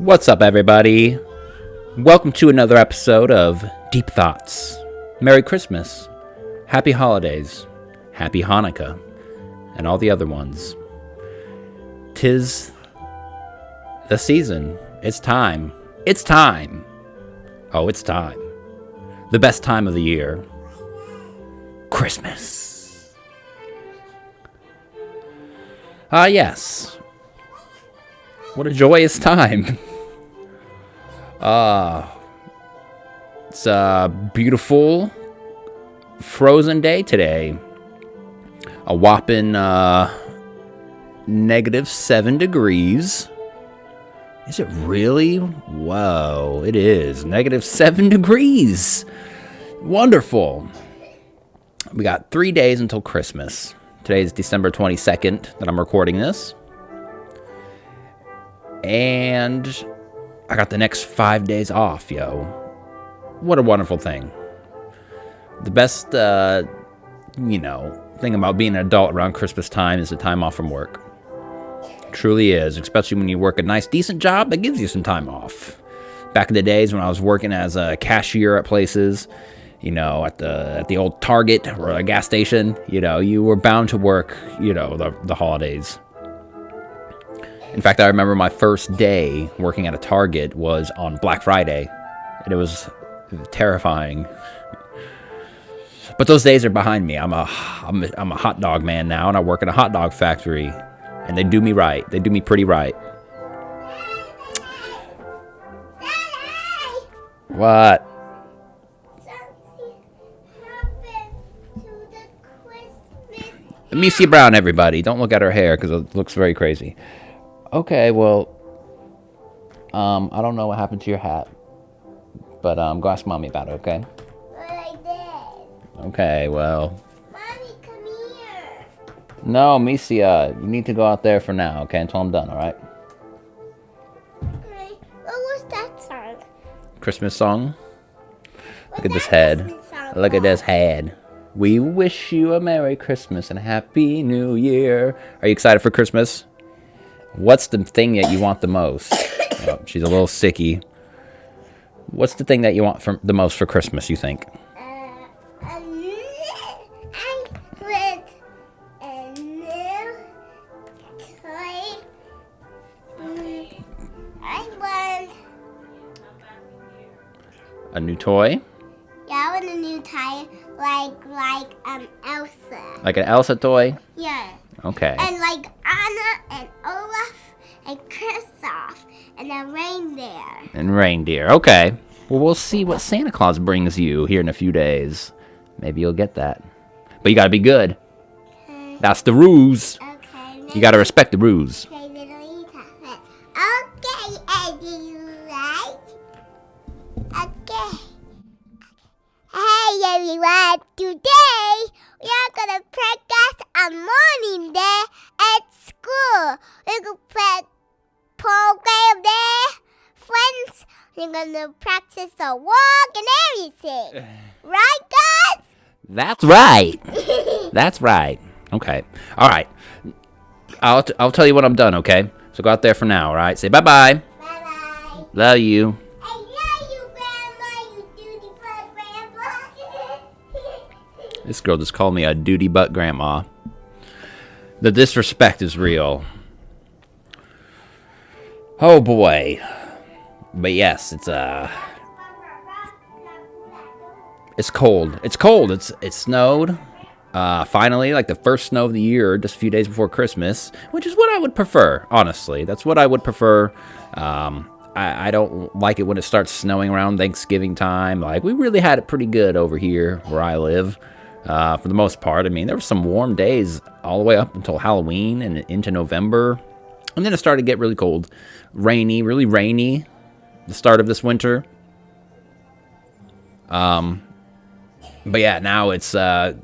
What's up, everybody? Welcome to another episode of Deep Thoughts. Merry Christmas, Happy Holidays, Happy Hanukkah, and all the other ones. 'Tis the season. It's time. It's time. Oh, it's time. The best time of the year. Christmas. Yes. What a joyous time. It's a beautiful frozen day today. A whopping -7 degrees. Is it really? Whoa, it is. -7 degrees. Wonderful. We got 3 days until Christmas. Today is December 22nd that I'm recording this. And I got the next 5 days off, yo. What a wonderful thing. The best, thing about being an adult around Christmas time is the time off from work. It truly is, especially when you work a nice, decent job that gives you some time off. Back in the days when I was working as a cashier at places, at the old Target or a gas station, you were bound to work, the holidays. In fact, I remember my first day working at a Target was on Black Friday, and it was terrifying. But those days are behind me. I'm a hot dog man now, and I work in a hot dog factory, and they do me right. They do me pretty right. What? Amicia Brown, everybody. Don't look at her hair because it looks very crazy. Okay, well, I don't know what happened to your hat, but go ask Mommy about it, okay? But I did. Okay, well. Mommy, come here. No, Amicia, you need to go out there for now, okay, until I'm done, all right? Okay. What was that song? Christmas song? Look at this head. Look at this head. We wish you a Merry Christmas and a Happy New Year. Are you excited for Christmas? What's the thing that you want the most? Oh, she's a little sicky. What's the thing that you want the most for Christmas, you think? I want a new toy. I want... A new toy? Yeah, I want a new toy, like Elsa. Like an Elsa toy? Yeah. Okay. And like Anna and Olaf and Kristoff and a reindeer. And reindeer. Okay. Well, we'll see what Santa Claus brings you here in a few days. Maybe you'll get that. But you gotta be good. Okay. That's the rules. Okay. You gotta respect the rules. Okay, Eddie, right? Okay. Hey everyone, today we are gonna practice a morning day at school. We're gonna play program there, friends. We're gonna practice the walk and everything. Right, guys? That's right. That's right. Okay. All right. I'll tell you when I'm done, okay? So go out there for now, all right? Say bye-bye. Bye-bye. Love you. I love you, Grandma, you duty butt grandpa. This girl just called me a duty butt grandma. The disrespect is real. Oh boy. But yes, it's cold. It's cold. It snowed. Finally, like the first snow of the year, just a few days before Christmas, which is what I would prefer, honestly. That's what I would prefer. I don't like it when it starts snowing around Thanksgiving time. Like, we really had it pretty good over here where I live, for the most part. I mean, there were some warm days all the way up until Halloween and into November. And then it started to get really cold. Really rainy, the start of this winter. But yeah, now it's, the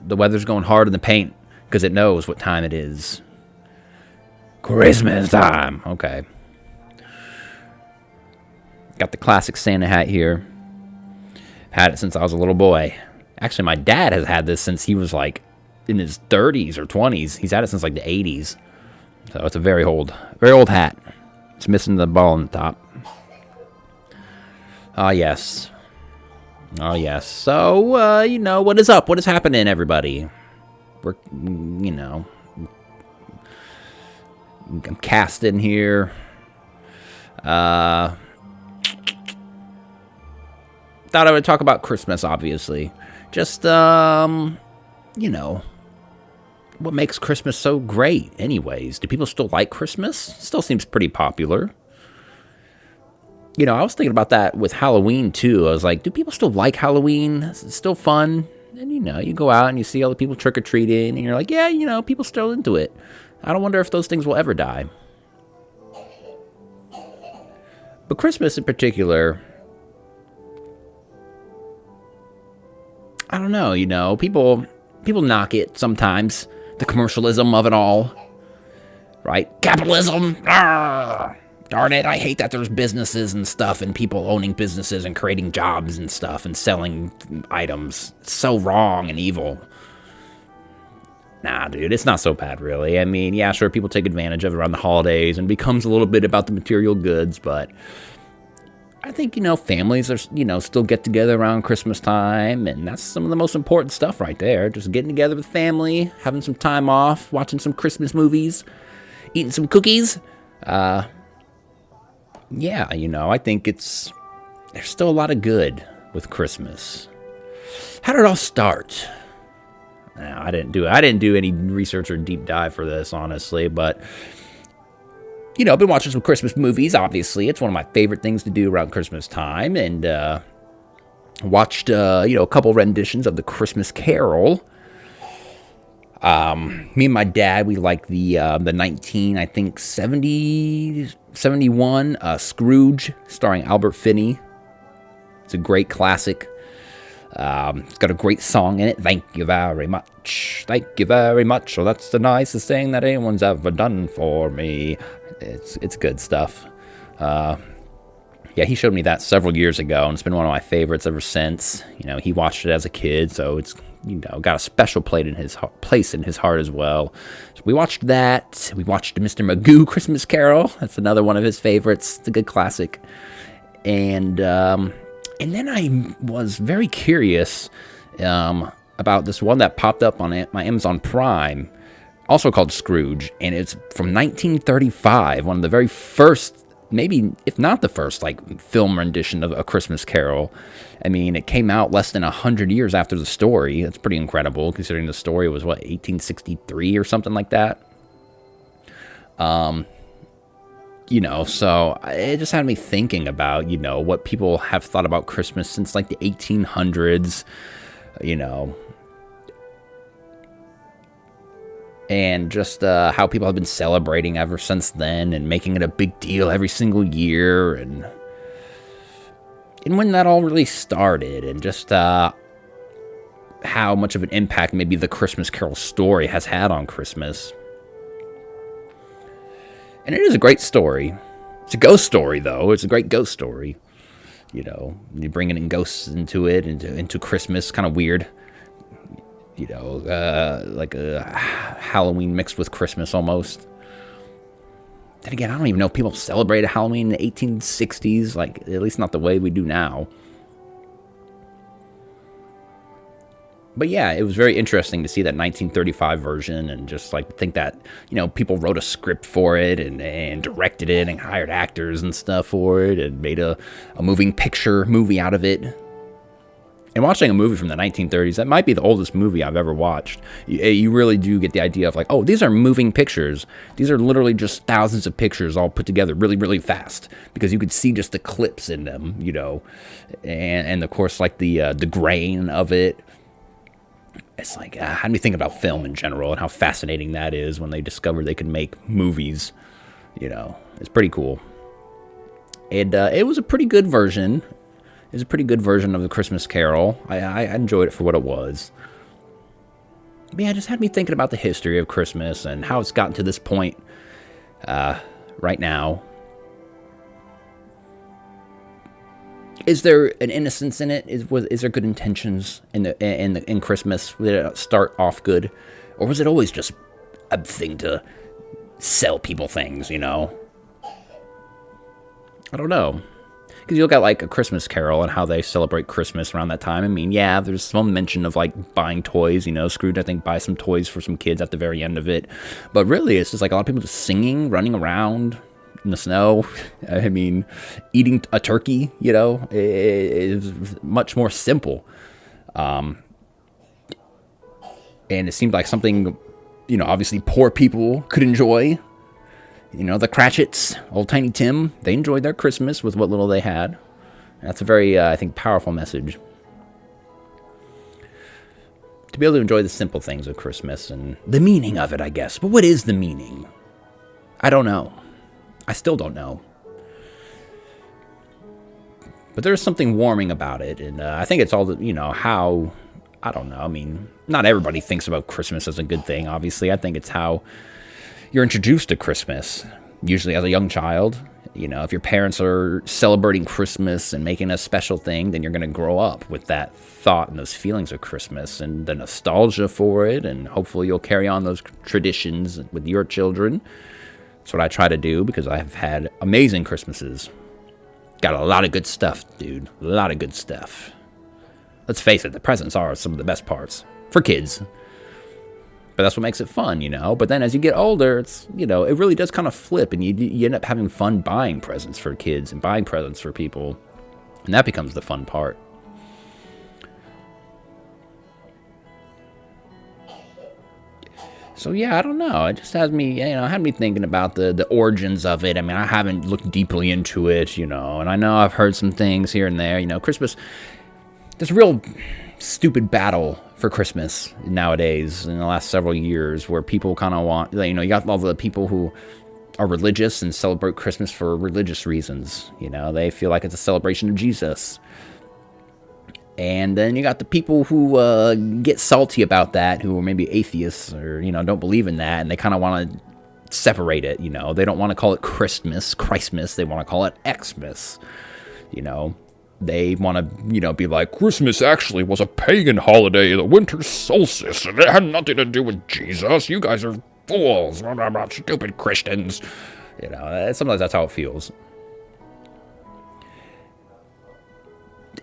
weather's going hard in the paint because it knows what time it is. Christmas time. Okay. Got the classic Santa hat here. Had it since I was a little boy. Actually, my dad has had this since he was like in his 30s or 20s. He's had it since like the 80s. So it's a very old hat. It's missing the ball on the top. Ah, yes. Oh, yes. So, what is up? What is happening, everybody? We're, I'm cast in here. Thought I would talk about Christmas, obviously. Just, what makes Christmas so great, anyways? Do people still like Christmas? Still seems pretty popular. I was thinking about that with Halloween, too. I was like, do people still like Halloween? Is it still fun? And, you go out and you see all the people trick-or-treating, and you're like, yeah, people still into it. I don't wonder if those things will ever die. But Christmas in particular, I don't know, people knock it sometimes. The commercialism of it all. Right? Capitalism! Arrgh! Darn it, I hate that there's businesses and stuff and people owning businesses and creating jobs and stuff and selling items. It's so wrong and evil. Nah, dude, it's not so bad, really. I mean, yeah, sure, people take advantage of it around the holidays and it becomes a little bit about the material goods, but I think, families are, still get together around Christmas time, and that's some of the most important stuff right there. Just getting together with family, having some time off, watching some Christmas movies, eating some cookies. Yeah, I think there's still a lot of good with Christmas. How did it all start? Now, I didn't do any research or deep dive for this, honestly, but I've been watching some Christmas movies, obviously. It's one of my favorite things to do around Christmas time, and watched a couple renditions of the Christmas Carol. Me and my dad, we like the 1971 Scrooge, starring Albert Finney. It's a great classic. It's got a great song in it. Thank you very much. Thank you very much. Oh, that's the nicest thing that anyone's ever done for me. It's good stuff. Yeah, he showed me that several years ago, and it's been one of my favorites ever since. He watched it as a kid, so it's got a special place in his heart as well. So we watched that. We watched Mr. Magoo Christmas Carol. That's another one of his favorites. It's a good classic. And then I was very curious about this one that popped up on my Amazon Prime, also called Scrooge, and it's from 1935, one of the very first, maybe if not the first, film rendition of A Christmas Carol. I mean, it came out less than 100 years after the story. That's pretty incredible, considering the story was, 1863 or something like that? So it just had me thinking about, what people have thought about Christmas since, the 1800s, and just how people have been celebrating ever since then and making it a big deal every single year, and when that all really started, and just how much of an impact maybe the Christmas Carol story has had on Christmas. And it is a great story. It's a ghost story, though. It's a great ghost story. You're bringing in ghosts into it, into Christmas, kind of weird. Like a Halloween mixed with Christmas almost. Then again, I don't even know if people celebrated Halloween in the 1860s, at least not the way we do now. But yeah, it was very interesting to see that 1935 version, and just think that, people wrote a script for it and directed it and hired actors and stuff for it and made a moving picture movie out of it. And watching a movie from the 1930s, that might be the oldest movie I've ever watched. You really do get the idea of oh, these are moving pictures. These are literally just thousands of pictures all put together really, really fast, because you could see just the clips in them, and of course, the grain of it. It's had me think about film in general and how fascinating that is when they discovered they could make movies. It's pretty cool. And it was a pretty good version. It was a pretty good version of the Christmas Carol. I enjoyed it for what it was. But yeah, it just had me thinking about the history of Christmas and how it's gotten to this point right now. Is there an innocence in it? Is there good intentions in Christmas? Did it start off good, or was it always just a thing to sell people things? I don't know. Because you look at like A Christmas Carol and how they celebrate Christmas around that time. I mean, yeah, there's some mention of like buying toys. Scrooge, I think, buys some toys for some kids at the very end of it. But really, it's just like a lot of people just singing, running around in the snow. I mean, eating a turkey, is much more simple. And it seemed like something, obviously poor people could enjoy. The Cratchits, old Tiny Tim, they enjoyed their Christmas with what little they had. That's a very, I think, powerful message. To be able to enjoy the simple things of Christmas and the meaning of it, I guess. But what is the meaning? I don't know. I still don't know. But there's something warming about it. And I think it's all, how, I don't know. I mean, not everybody thinks about Christmas as a good thing, obviously. I think it's how you're introduced to Christmas, usually as a young child. If your parents are celebrating Christmas and making a special thing, then you're going to grow up with that thought and those feelings of Christmas and the nostalgia for it. And hopefully you'll carry on those traditions with your children. That's what I try to do because I've had amazing Christmases. Got a lot of good stuff, dude. A lot of good stuff. Let's face it, the presents are some of the best parts for kids. But that's what makes it fun, But then as you get older, it's, it really does kind of flip, and you end up having fun buying presents for kids and buying presents for people. And that becomes the fun part. So yeah, I don't know. It just has me, had me thinking about the origins of it. I mean, I haven't looked deeply into it, and I know I've heard some things here and there. Christmas, there's a real stupid battle for Christmas nowadays in the last several years where people kind of want, you got all the people who are religious and celebrate Christmas for religious reasons. They feel like it's a celebration of Jesus. And then you got the people who get salty about that, who are maybe atheists or, don't believe in that, and they kind of want to separate it, They don't want to call it Christmas, they want to call it Xmas, They want to, be like, Christmas actually was a pagan holiday, the winter solstice, and it had nothing to do with Jesus. You guys are fools, stupid Christians. Sometimes that's how it feels.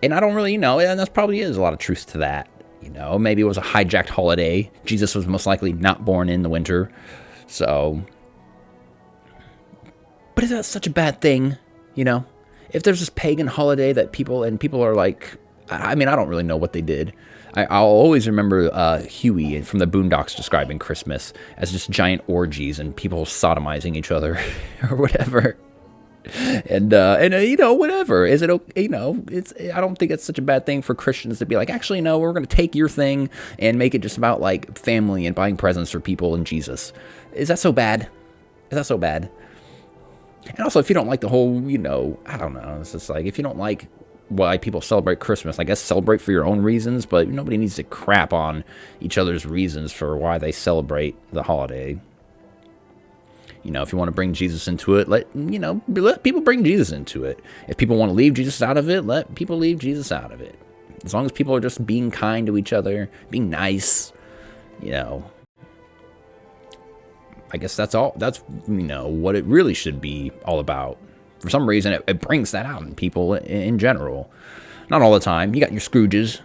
And I don't really, and there probably is a lot of truth to that. Maybe it was a hijacked holiday. Jesus was most likely not born in the winter. So, but is that such a bad thing, If there's this pagan holiday that people are like, I mean, I don't really know what they did. I'll always remember Huey from the Boondocks describing Christmas as just giant orgies and people sodomizing each other or whatever. And whatever. Is it okay? I don't think it's such a bad thing for Christians to be like, actually, no, we're going to take your thing and make it just about like family and buying presents for people and Jesus. Is that so bad? And also, if you don't like the whole, I don't know, it's just like, if you don't like why people celebrate Christmas, I guess celebrate for your own reasons, but nobody needs to crap on each other's reasons for why they celebrate the holiday. If you want to bring Jesus into it, let people bring Jesus into it. If people want to leave Jesus out of it, let people leave Jesus out of it. As long as people are just being kind to each other, being nice, I guess that's all. That's, what it really should be all about. For some reason, it brings that out in people in general. Not all the time. You got your Scrooges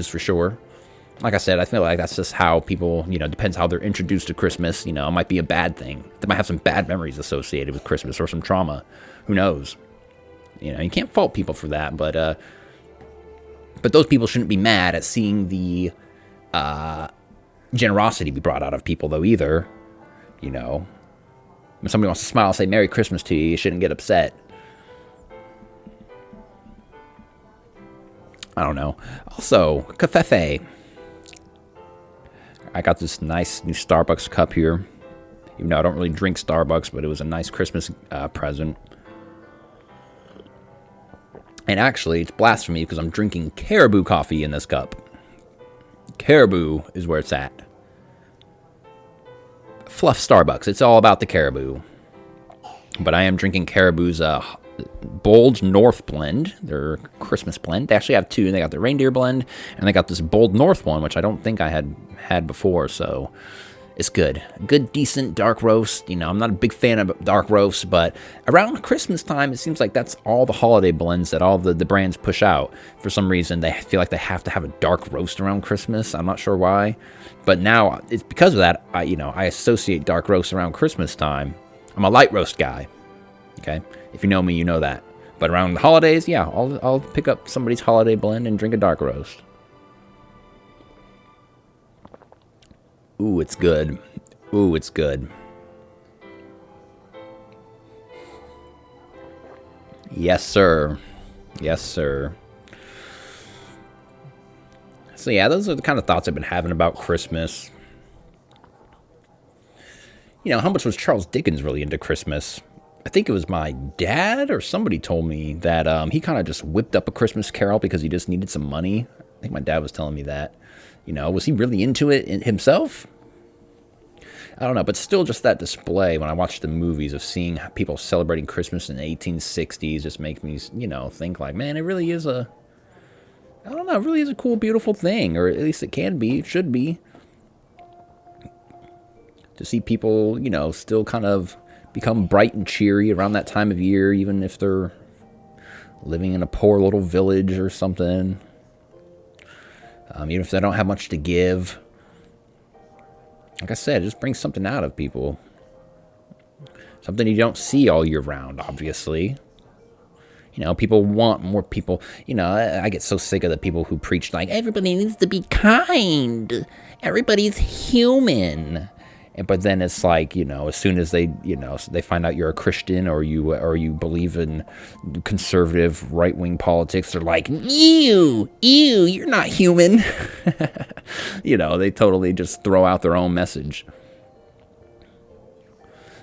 for sure. Like I said, I feel like that's just how people, depends how they're introduced to Christmas. It might be a bad thing. They might have some bad memories associated with Christmas or some trauma. Who knows? You can't fault people for that, but those people shouldn't be mad at seeing the generosity be brought out of people, though, either. When somebody wants to smile and say Merry Christmas to you, you shouldn't get upset. I don't know. Also, cafefe. I got this nice new Starbucks cup here. Even though I don't really drink Starbucks, but it was a nice Christmas present. And actually, it's blasphemy because I'm drinking Caribou coffee in this cup. Caribou is where it's at. Fluff Starbucks. It's all about the Caribou. But I am drinking Caribou's Bold North blend, their Christmas blend. They actually have two. They got the reindeer blend, and they got this Bold North one, which I don't think I had before. So It's good. Good, decent dark roast. I'm not a big fan of dark roasts, but around Christmas time, it seems like that's all the holiday blends that all the brands push out. For some reason, they feel like they have to have a dark roast around Christmas. I'm not sure why. But now, it's because of that, I associate dark roast around Christmas time. I'm a light roast guy. Okay? If you know me, you know that. But around the holidays, yeah, I'll pick up somebody's holiday blend and drink a dark roast. Ooh, it's good. Ooh, it's good. Yes, sir. Yes, sir. So yeah, those are the kind of thoughts I've been having about Christmas. How much was Charles Dickens really into Christmas? I think it was my dad or somebody told me that he kind of just whipped up A Christmas Carol because he just needed some money. I think my dad was telling me that. Was he really into it himself? I don't know, but still just that display when I watch the movies of seeing people celebrating Christmas in the 1860s just makes me, think like, man, it really is it really is a cool, beautiful thing, or at least it can be, it should be. To see people, still kind of become bright and cheery around that time of year, even if they're living in a poor little village or something. Even if they don't have much to give. Like I said, it just brings something out of people. Something you don't see all year round, obviously. People want more people. I get so sick of the people who preach like, everybody needs to be kind. Everybody's human. But then it's like, as soon as they find out you're a Christian or you believe in conservative right-wing politics, they're like, ew, you're not human. They totally just throw out their own message.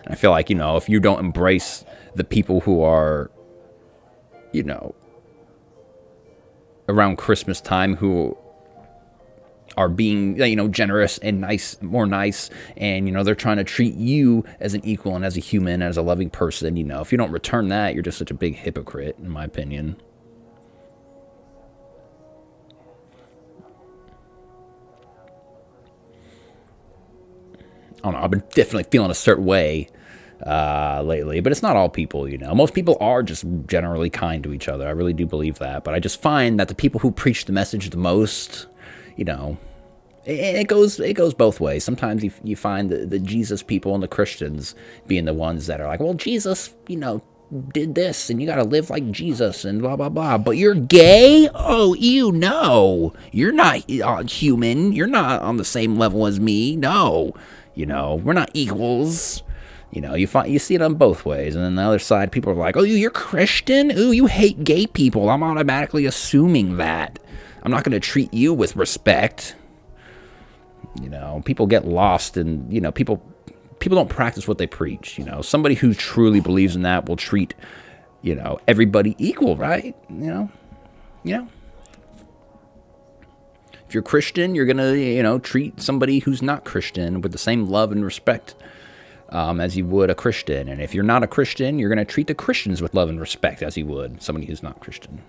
And I feel like, if you don't embrace the people who are, around Christmas time who are being, generous and nice, and, they're trying to treat you as an equal and as a human, as a loving person, if you don't return that, you're just such a big hypocrite, in my opinion. I don't know, I've been definitely feeling a certain way lately, but it's not all people, Most people are just generally kind to each other. I really do believe that, but I just find that the people who preach the message the most, it goes both ways. Sometimes you find the Jesus people and the Christians being the ones that are like, well, Jesus, did this, and you got to live like Jesus, and blah, blah, blah. But you're gay? Oh, no. You're not human. You're not on the same level as me. No. We're not equals. You see it on both ways. And then the other side, people are like, oh, you're Christian? Ooh, you hate gay people. I'm automatically assuming that. I'm not going to treat you with respect. People get lost and, people don't practice what they preach. Somebody who truly believes in that will treat, everybody equal, right? If you're Christian, you're going to, treat somebody who's not Christian with the same love and respect as you would a Christian. And if you're not a Christian, you're going to treat the Christians with love and respect as you would somebody who's not Christian.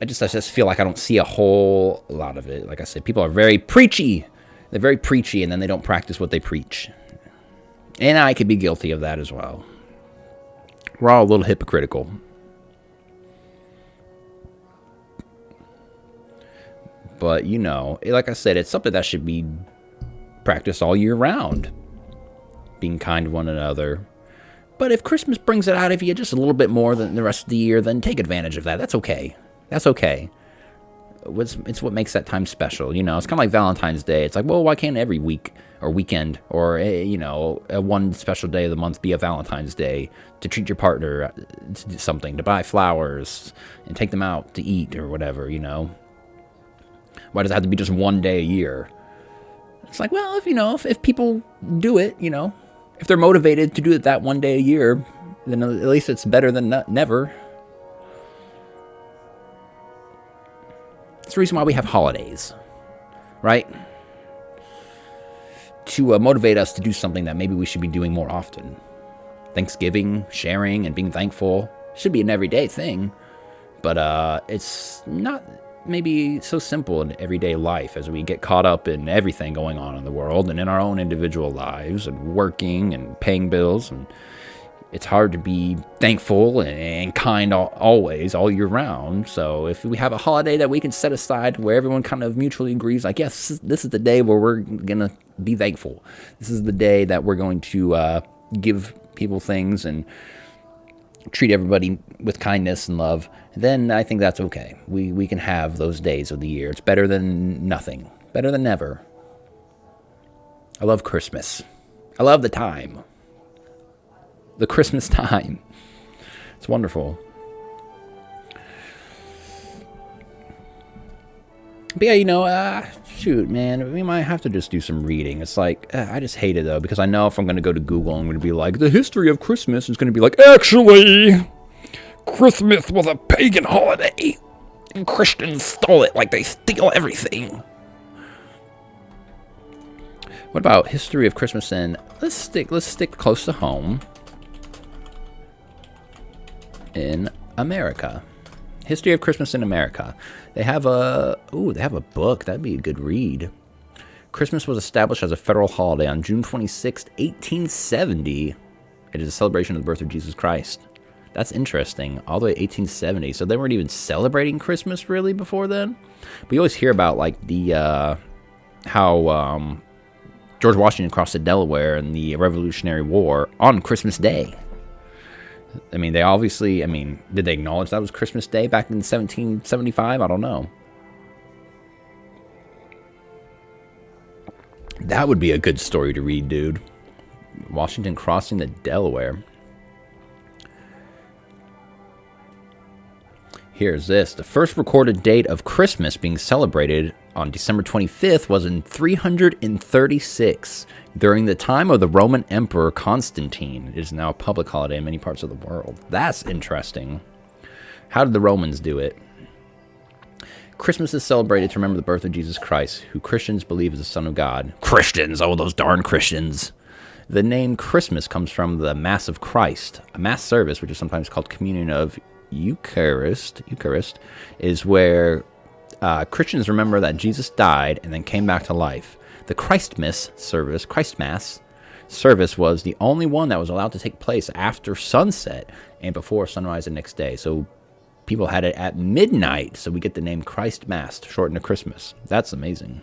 I just feel like I don't see a whole lot of it. Like I said, people are very preachy. They're very preachy, and then they don't practice what they preach. And I could be guilty of that as well. We're all a little hypocritical. But, like I said, it's something that should be practiced all year round. Being kind to one another. But if Christmas brings it out of you just a little bit more than the rest of the year, then take advantage of that. That's okay. That's okay. It's what makes that time special. It's kind of like Valentine's Day. It's like, well, why can't every week or weekend or, a one special day of the month be a Valentine's Day to treat your partner to do something, to buy flowers and take them out to eat or whatever, Why does it have to be just one day a year? It's like, well, if people do it, if they're motivated to do it that one day a year, then at least it's better than never. It's the reason why we have holidays, right? To motivate us to do something that maybe we should be doing more often. Thanksgiving, sharing, and being thankful should be an everyday thing, but it's not maybe so simple in everyday life as we get caught up in everything going on in the world and in our own individual lives and working and paying bills. And it's hard to be thankful and kind always, all year round. So if we have a holiday that we can set aside where everyone kind of mutually agrees, like, yes, this is the day where we're going to be thankful. This is the day that we're going to give people things and treat everybody with kindness and love, then I think that's okay. We can have those days of the year. It's better than nothing. Better than never. I love Christmas. I love the time. The Christmas time. It's wonderful. But yeah, shoot, man, we might have to just do some reading. It's like, I just hate it, though, because I know if I'm going to go to Google, I'm going to be like, the history of Christmas is going to be like, actually, Christmas was a pagan holiday, and Christians stole it like they steal everything. What about history of Christmas in, let's stick close to home, in America. History of Christmas in America. They have a book. That'd be a good read. Christmas was established as a federal holiday on June 26, 1870. It is a celebration of the birth of Jesus Christ. That's interesting. All the way to 1870. So they weren't even celebrating Christmas really before then. But you always hear about like the how George Washington crossed the Delaware in the Revolutionary War on Christmas Day. I mean, did they acknowledge that was Christmas Day back in 1775? I don't know. That would be a good story to read, dude. Washington crossing the Delaware. Here's this. The first recorded date of Christmas being celebrated on December 25th was in 336, during the time of the Roman Emperor Constantine. It is now a public holiday in many parts of the world. That's interesting. How did the Romans do it? Christmas is celebrated to remember the birth of Jesus Christ, who Christians believe is the Son of God. Christians! Oh, those darn Christians! The name Christmas comes from the Mass of Christ, a Mass service, which is sometimes called Communion of Eucharist, is where Christians remember that Jesus died and then came back to life. The Christmas service was the only one that was allowed to take place after sunset and before sunrise the next day. So people had it at midnight, so we get the name Christ Mass, shortened to Christmas. That's amazing.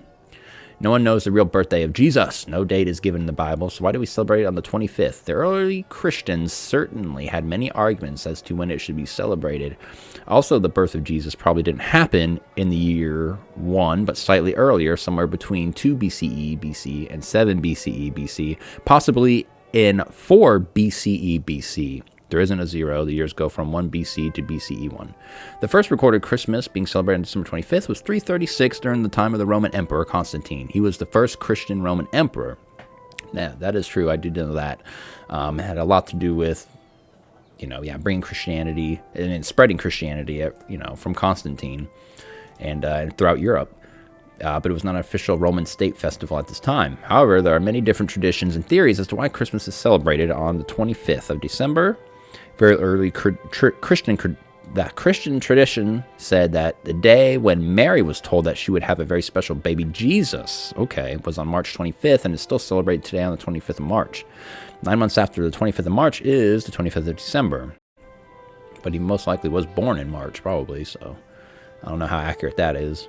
No one knows the real birthday of Jesus. No date is given in the Bible, so why do we celebrate it on the 25th? The early Christians certainly had many arguments as to when it should be celebrated. Also, the birth of Jesus probably didn't happen in the year 1, but slightly earlier, somewhere between 2 BCE BC and 7 BCE BC, possibly in 4 BCE BC. There isn't a 0. The years go from 1 BC to BCE 1. The first recorded Christmas being celebrated on December 25th was 336 during the time of the Roman Emperor Constantine. He was the first Christian Roman emperor. Yeah, that is true. I do know that. It had a lot to do with, bringing Christianity and spreading Christianity, from Constantine and throughout Europe. But it was not an official Roman state festival at this time. However, there are many different traditions and theories as to why Christmas is celebrated on the 25th of December. Very early Christian tradition said that the day when Mary was told that she would have a very special baby Jesus, was on March 25th and is still celebrated today on the 25th of March. 9 months after the 25th of March is the 25th of December. But he most likely was born in March, probably, so I don't know how accurate that is.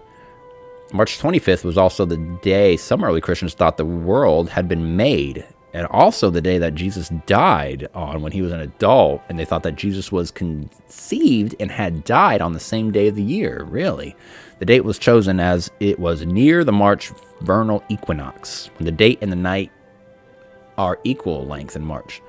March 25th was also the day some early Christians thought the world had been made, and also the day that Jesus died on when he was an adult, and they thought that Jesus was conceived and had died on the same day of the year, really. The date was chosen as it was near the March vernal equinox, when the date and the night are equal length in March.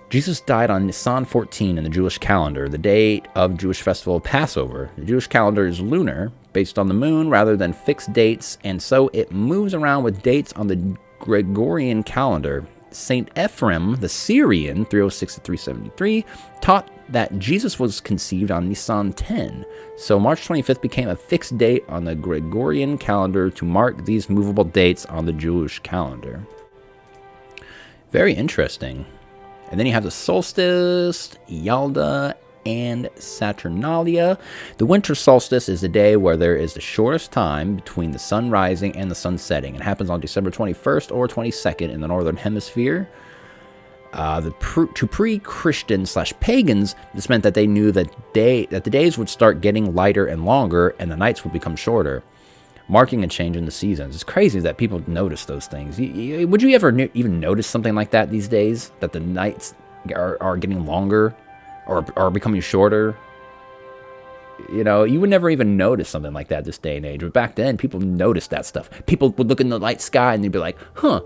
Jesus died on Nisan 14 in the Jewish calendar, the date of Jewish festival of Passover. The Jewish calendar is lunar, based on the moon rather than fixed dates, and so it moves around with dates on the Gregorian calendar. Saint Ephrem, the Syrian, 306 to 373, taught that Jesus was conceived on Nisan 10, so March 25th became a fixed date on the Gregorian calendar to mark these movable dates on the Jewish calendar. Very interesting. And then you have the solstice, Yalda, and Saturnalia. The winter solstice is the day where there is the shortest time between the sun rising and the sun setting. It happens on December 21st or 22nd in the northern hemisphere. To pre-Christian/pagans, this meant that they knew that the days would start getting lighter and longer, and the nights would become shorter, marking a change in the seasons. It's crazy that people notice those things. Would you ever even notice something like that these days? That the nights are getting longer, or are becoming shorter? You know, you would never even notice something like that this day and age. But back then, people noticed that stuff. People would look in the night sky and they'd be like, huh,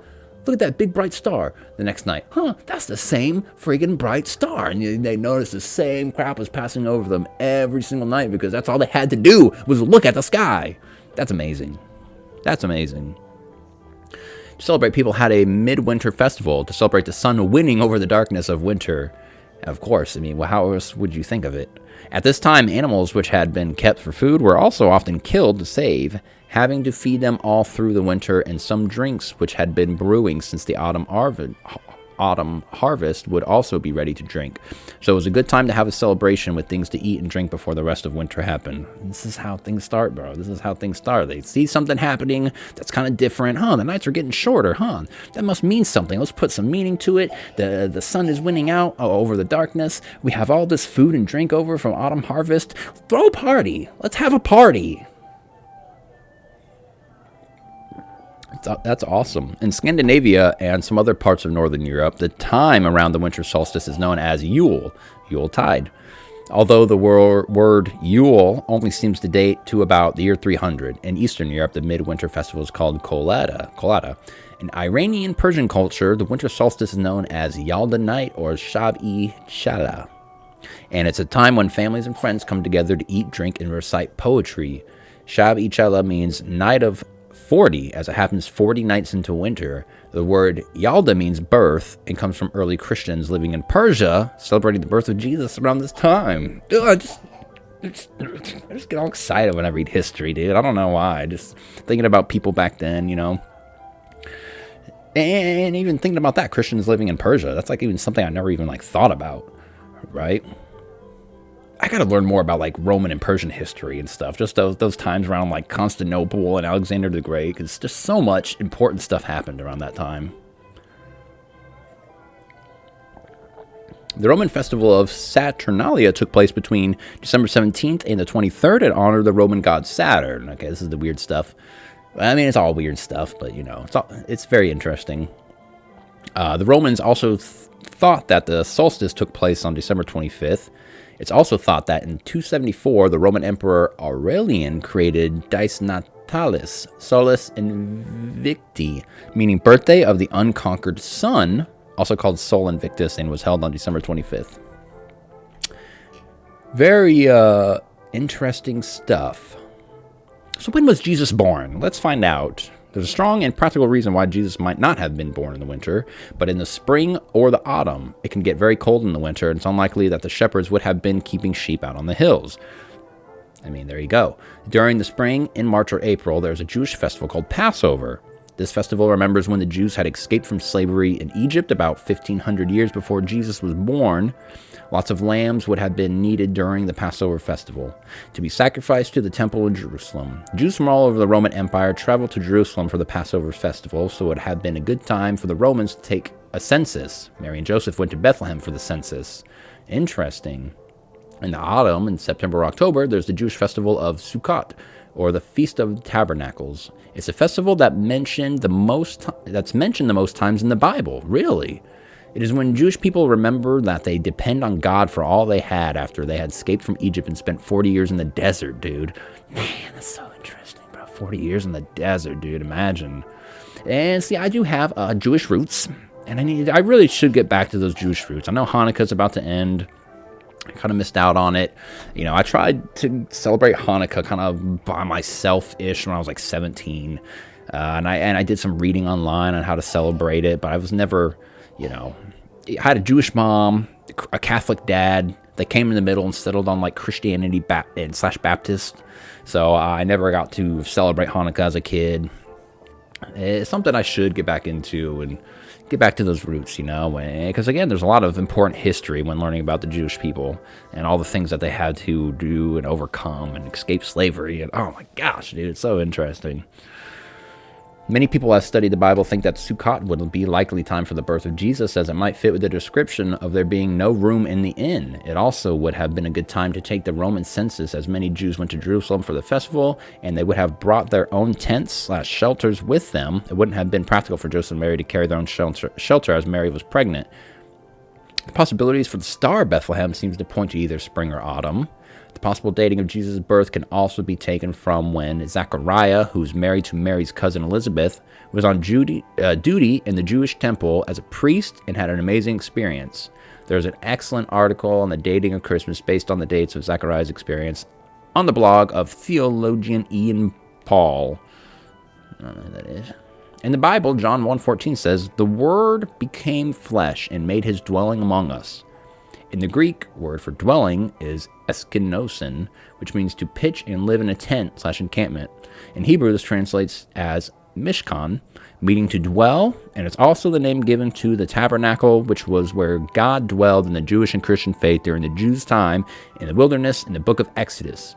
look at that big bright star. The next night, huh, that's the same friggin' bright star. And they noticed the same crap was passing over them every single night because that's all they had to do was look at the sky. That's amazing. That's amazing. To celebrate, people had a midwinter festival to celebrate the sun winning over the darkness of winter. Of course, I mean, well, how else would you think of it? At this time, animals which had been kept for food were also often killed to save, having to feed them all through the winter, and some drinks which had been brewing since the autumn harvest would also be ready to drink. So it was a good time to have a celebration with things to eat and drink before the rest of winter happened. This is how things start, bro. This is how things start. They see something happening that's kind of different. Huh, the nights are getting shorter. Huh, that must mean something. Let's put some meaning to it. The sun is winning out over the darkness. We have all this food and drink over from autumn harvest. Throw a party. Let's have a party. That's awesome. In Scandinavia and some other parts of Northern Europe, the time around the winter solstice is known as Yule, Yuletide. Although the word Yule only seems to date to about the year 300. In Eastern Europe, the midwinter festival is called Kolada. In Iranian Persian culture, the winter solstice is known as Yalda Night or Shab-e Shala. And it's a time when families and friends come together to eat, drink, and recite poetry. Shab-e Shala means night of 40, as it happens 40 nights into winter. The word Yalda means birth and comes from early Christians living in Persia, celebrating the birth of Jesus around this time. I just get all excited when I read history, dude. I don't know why. Just thinking about people back then, you know. And even thinking about that, Christians living in Persia, that's like even something I never even like thought about, right? I gotta learn more about like Roman and Persian history and stuff. Just those times around like Constantinople and Alexander the Great, because just so much important stuff happened around that time. The Roman festival of Saturnalia took place between December 17th and the 23rd in honor of the Roman god Saturn. Okay, this is the weird stuff. I mean, it's all weird stuff, but you know, it's very interesting. The Romans also thought that the solstice took place on December 25th. It's also thought that in 274, the Roman Emperor Aurelian created Dies Natalis, Solis Invicti, meaning birthday of the unconquered sun, also called Sol Invictus, and was held on December 25th. Very interesting stuff. So when was Jesus born? Let's find out. There's a strong and practical reason why Jesus might not have been born in the winter, but in the spring or the autumn, it can get very cold in the winter, and it's unlikely that the shepherds would have been keeping sheep out on the hills. I mean, there you go. During the spring, in March or April, there's a Jewish festival called Passover. This festival remembers when the Jews had escaped from slavery in Egypt about 1,500 years before Jesus was born. Lots of lambs would have been needed during the Passover festival to be sacrificed to the temple in Jerusalem. Jews from all over the Roman Empire traveled to Jerusalem for the Passover festival, so it had been a good time for the Romans to take a census. Mary and Joseph went to Bethlehem for the census. Interesting. In the autumn, in September or October, there's the Jewish festival of Sukkot, or the Feast of Tabernacles. It's a festival that's mentioned the most times in the Bible. Really? It is when Jewish people remember that they depend on God for all they had after they had escaped from Egypt and spent 40 years in the desert, dude. Man, that's so interesting, bro. 40 years in the desert, dude. Imagine. And see, I do have Jewish roots, and I really should get back to those Jewish roots. I know Hanukkah's about to end. I kind of missed out on it. You know, I tried to celebrate Hanukkah kind of by myself-ish when I was like 17. And I did some reading online on how to celebrate it, but I was never... You know, I had a Jewish mom, a Catholic dad. They came in the middle and settled on like Christianity / Baptist. So I never got to celebrate Hanukkah as a kid. It's something I should get back into and get back to those roots, because again, there's a lot of important history when learning about the Jewish people and all the things that they had to do and overcome and escape slavery. And oh my gosh, dude, it's so interesting. Many people who have studied the Bible think that Sukkot would be likely time for the birth of Jesus, as it might fit with the description of there being no room in the inn. It also would have been a good time to take the Roman census, as many Jews went to Jerusalem for the festival, and they would have brought their own tents/shelters with them. It wouldn't have been practical for Joseph and Mary to carry their own shelter as Mary was pregnant. The possibilities for the star of Bethlehem seems to point to either spring or autumn. The possible dating of Jesus' birth can also be taken from when Zechariah, who's married to Mary's cousin Elizabeth, was on duty in the Jewish temple as a priest and had an amazing experience. There's an excellent article on the dating of Christmas based on the dates of Zechariah's experience on the blog of theologian Ian Paul. I don't know who that is. In the Bible, John 1:14 says, "The Word became flesh and made his dwelling among us." In the Greek, word for dwelling is eskinosin, which means to pitch and live in a tent/encampment. In Hebrew, this translates as mishkan, meaning to dwell, and it's also the name given to the tabernacle, which was where God dwelled in the Jewish and Christian faith during the Jews' time in the wilderness in the book of Exodus,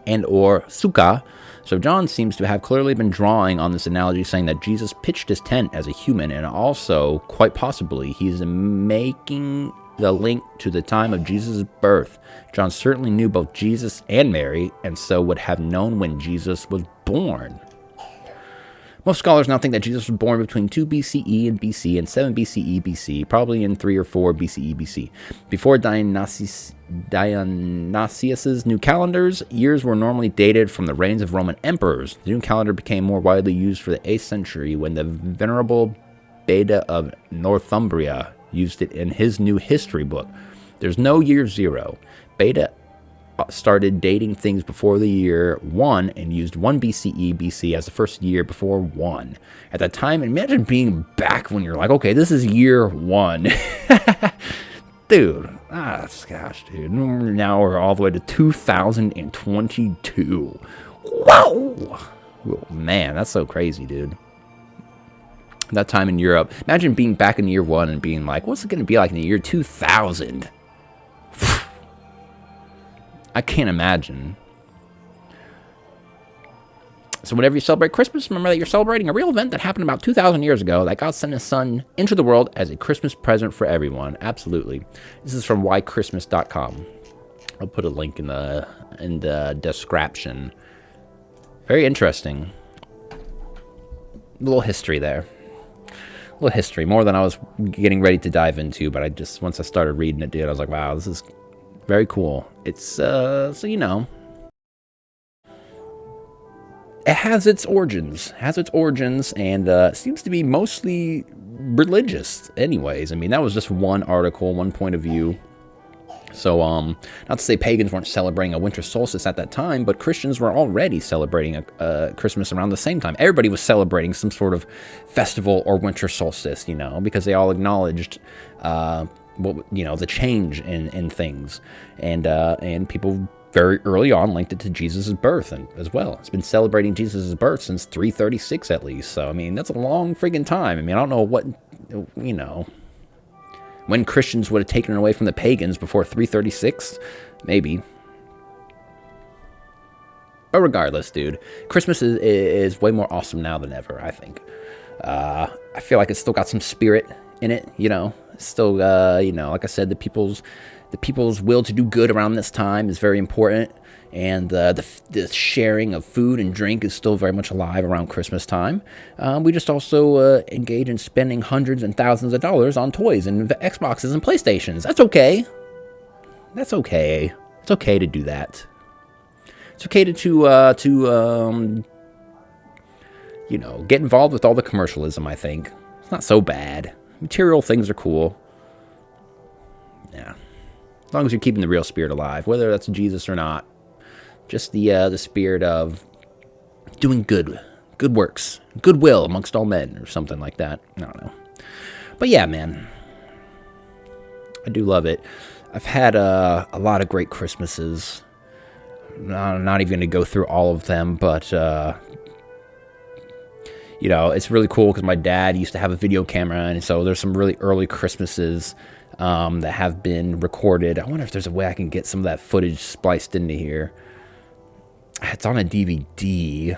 and or sukkah. So John seems to have clearly been drawing on this analogy, saying that Jesus pitched his tent as a human, and also, quite possibly, he's making the link to the time of Jesus' birth. John certainly knew both Jesus and Mary, and so would have known when Jesus was born. Most scholars now think that Jesus was born between 2 BCE and BC and 7 BCE BC, probably in 3 or 4 BCE BC. Before Dionysius's new calendars, years were normally dated from the reigns of Roman emperors. The new calendar became more widely used for the 8th century when the venerable Beda of Northumbria used it in his new history book. There's no year 0. Beda started dating things before the year 1 and used 1 BCE BC as the first year before 1. At that time, imagine being back when you're like, okay, this is year 1. Dude, gosh, dude. Now we're all the way to 2022. Whoa! Oh, man, that's so crazy, dude. That time in Europe. Imagine being back in year 1 and being like, what's it going to be like in the year 2000? I can't imagine. So whenever you celebrate Christmas, remember that you're celebrating a real event that happened about 2,000 years ago, that God sent his son into the world as a Christmas present for everyone. Absolutely. This is from whychristmas.com. I'll put a link in the description. Very interesting. A little history there. A little history, more than I was getting ready to dive into, but once I started reading it, dude, I was like, wow, this is very cool. It's, it has its origins, and seems to be mostly religious anyways. I mean, that was just one article, one point of view. So, not to say pagans weren't celebrating a winter solstice at that time, but Christians were already celebrating a Christmas around the same time. Everybody was celebrating some sort of festival or winter solstice, because they all acknowledged, the change in things, and people very early on linked it to Jesus' birth as well. It's been celebrating Jesus' birth since 336 at least. So, I mean, that's a long friggin' time. I mean, I don't know what, when Christians would have taken it away from the pagans before 336, maybe. But regardless, dude, Christmas is way more awesome now than ever, I think. I feel like it's still got some spirit in it, It's still, like I said, the people's will to do good around this time is very important. And the sharing of food and drink is still very much alive around Christmas time. We just also engage in spending hundreds and thousands of dollars on toys and Xboxes and PlayStations. That's okay. That's okay. It's okay to do that. It's okay to get involved with all the commercialism, I think. It's not so bad. Material things are cool. Yeah. As long as you're keeping the real spirit alive, whether that's Jesus or not. Just the spirit of doing good works, goodwill amongst all men, or something like that. I don't know. But yeah, man. I do love it. I've had a lot of great Christmases. I'm not even going to go through all of them, but you know, it's really cool because my dad used to have a video camera, and so there's some really early Christmases that have been recorded. I wonder if there's a way I can get some of that footage spliced into here. It's on a DVD.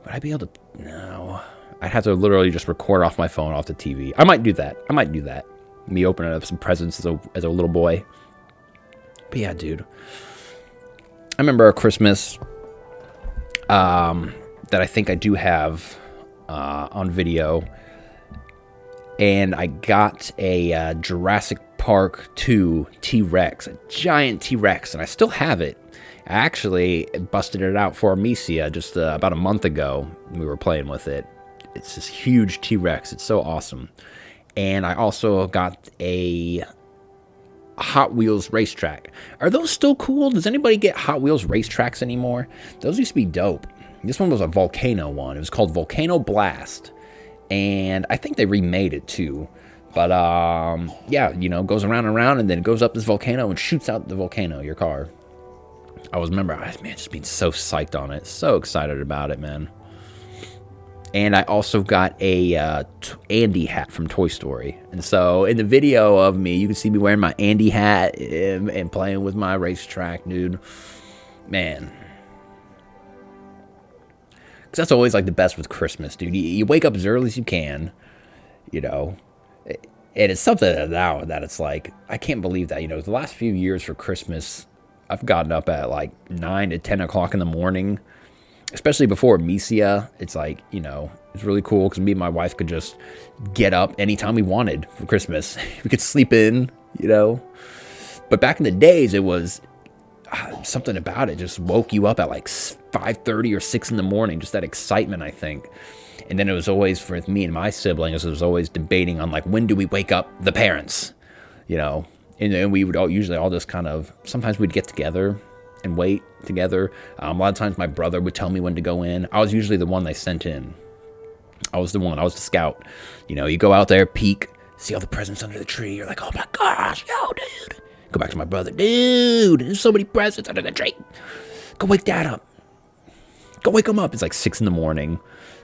Would I be able to? No. I'd have to literally just record off my phone off the TV. I might do that. Me opening up some presents as a little boy. But yeah, dude. I remember a Christmas that I think I do have on video. And I got a Jurassic Park 2 T-Rex, a giant T-Rex, and I still have it. I actually busted it out for Amicia just about a month ago. We were playing with it. It's this huge T-Rex. It's so awesome. And I also got a Hot Wheels racetrack. Are those still cool? Does anybody get Hot Wheels racetracks anymore? Those used to be dope. This one was a volcano one. It was called Volcano Blast. And I think they remade it too. But yeah, you know, goes around and around, and then it goes up this volcano and shoots out the volcano, your car. I remember, man, just being so psyched on it. So excited about it, man. And I also got a Andy hat from Toy Story. And so in the video of me, you can see me wearing my Andy hat and playing with my racetrack, dude. Man. Because that's always like the best with Christmas, dude. You wake up as early as you can, you know. And it's something now that it's like, I can't believe that, you know, the last few years for Christmas, I've gotten up at like 9 to 10 o'clock in the morning, especially before Amicia. It's like, you know, it's really cool because me and my wife could just get up anytime we wanted for Christmas. We could sleep in, you know. But back in the days, it was something about it just woke you up at like 5:30 or 6 in the morning. Just that excitement, I think. And then it was always, for me and my siblings, it was always debating on like, when do we wake up the parents, you know. And we would usually all just kind of, sometimes we'd get together and wait together. A lot of times my brother would tell me when to go in. I was usually the one they sent in. I was the scout. You know, you go out there, peek, see all the presents under the tree. You're like, oh my gosh, yo, dude. Go back to my brother. Dude, there's so many presents under the tree. Go wake dad up. Go wake him up. It's like 6 in the morning,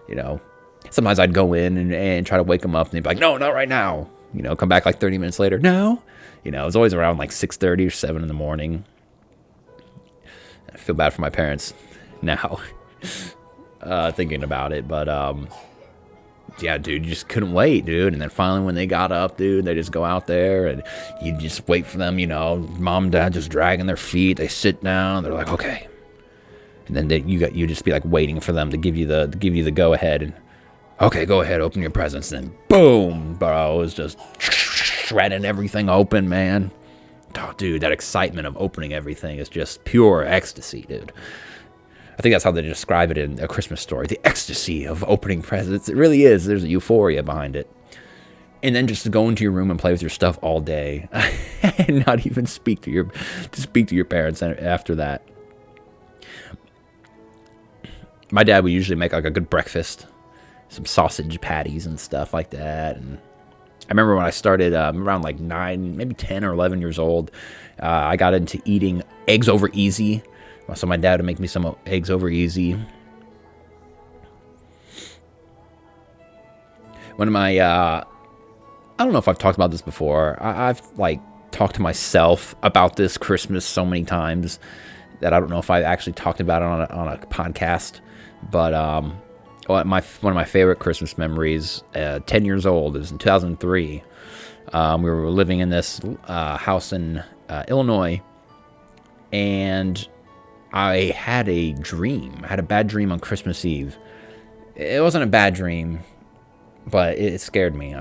you know. Sometimes I'd go in and try to wake him up, and they'd be like, no, not right now. You know, come back like 30 minutes later. No. You know, it was always around like 6:30 or 7 in the morning. I feel bad for my parents now, thinking about it. But, yeah, dude, you just couldn't wait, dude. And then finally when they got up, dude, they just go out there and you just wait for them, you know, mom and dad just dragging their feet. They sit down. They're like, okay. And then you just be like waiting for them to give you the go ahead. And okay, go ahead, open your presents. And then boom, bro, it was just shredding everything open, man. Oh, dude, that excitement of opening everything is just pure ecstasy, dude. I think that's how they describe it in A Christmas Story. The ecstasy of opening presents. It really is. There's a euphoria behind it. And then just to go into your room and play with your stuff all day and not even speak to your parents after that. My dad would usually make like a good breakfast, some sausage patties and stuff like that. And I remember when I started around like 9, maybe 10 or 11 years old, I got into eating eggs over easy. So my dad would make me some eggs over easy. One of my, I don't know if I've talked about this before. I've like talked to myself about this Christmas so many times that I don't know if I actually talked about it on a podcast. But one of my favorite Christmas memories, 10 years old, is in 2003. We were living in this house in Illinois, and I had a dream. I had a bad dream on Christmas Eve. It wasn't a bad dream, but it scared me.